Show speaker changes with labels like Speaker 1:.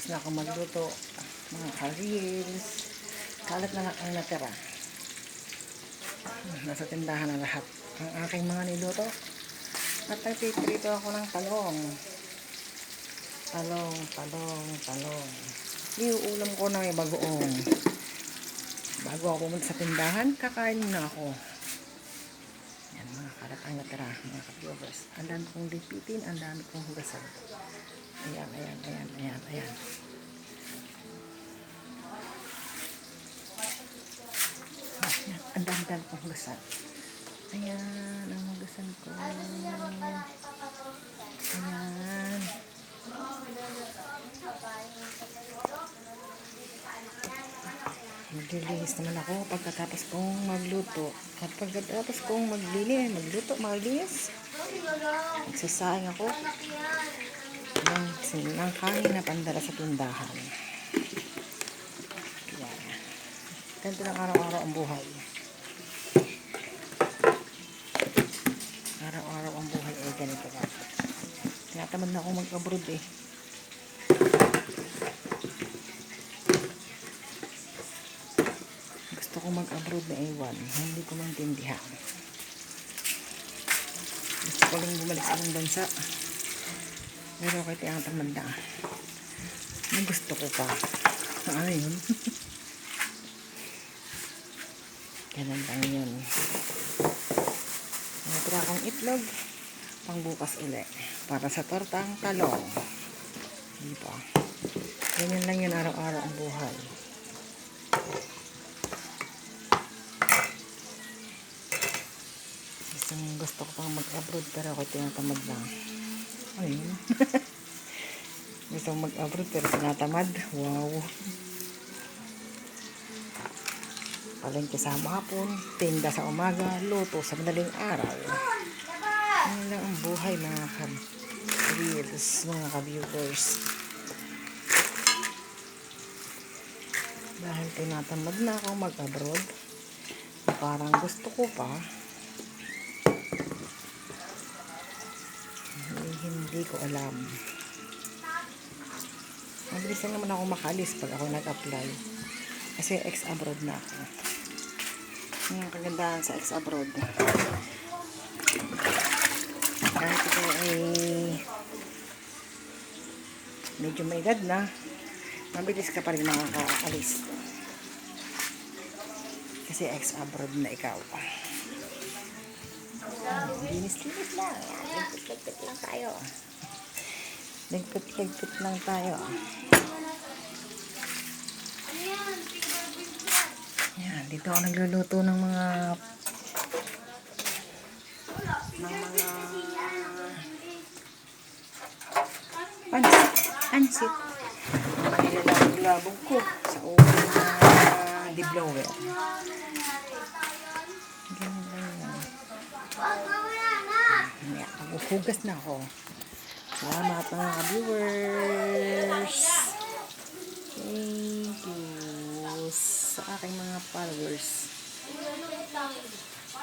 Speaker 1: Tapos na ako magluto. Mga ka-reels. Kalat na lang ang natira. Nasa tindahan na lahat ang aking mga niluto. At nagpiprito ako ng talong. Talong. Iuulam ko na may bagoong. Bago ako pumunta sa tindahan, kakain na ako. Yan, mga kalat ang natira, mga ka-viewers. Ang dami kong lipitin, ang dami kong hugasan. Ayan. Ang dami kong hugasan. Ayan, ang hugasan ko. Ayan. Maglilinis naman ako pagkatapos kong magluto. At pagkatapos kong magluto, magsasaing ako ng kanin na pandala sa tindahan. Ayan. Ganito lang araw-araw ang buhay. Araw-araw ang buhay ay ganito lang. Tinatamad na akong mag-abroad eh. Gusto ko mag-abroad na ewan. Hindi ko maintindihan. Gusto ko lang bumalik sa ibang bansa. Pero kahit tinatamad na. Ang gusto ko pa. Ano yun? Ganun lang yun. Natira akong itlog. Pang bukas ulit. Para sa tortang talong. Diba? Ganyan lang yun araw-araw ang buhay. Gusto ko pang mag-abroad pero ako tinatamad lang. Ayun. Gusto ko mag-abroad pero tinatamad. Wow. Palengke sa hapon, tinda sa umaga, luto sa madaling araw. Yan lang ang buhay mga ka-reels, mga ka-viewers. Dahil tinatamad na ako mag-abroad, parang gusto ko pa, hindi ko alam. Mabilis lang naman ako makalis pag ako nag-apply. Kasi ex-abroad na ako. Yung kagandahan sa ex-abroad. Kahit ito ay medyo may edad na, mabilis ka pa rin makakaalis. Kasi ex-abroad na ikaw. Linis-linis lang. Ligpit-ligpit lang tayo. Ligpit-ligpit lang tayo. Yan, dito ako nagluluto ng mga pansit. Nilalabog ko sa unang diblower. Ganun lang yan. Maghuhugas na ako. Salamat mga viewers. Thank you sa aking mga followers.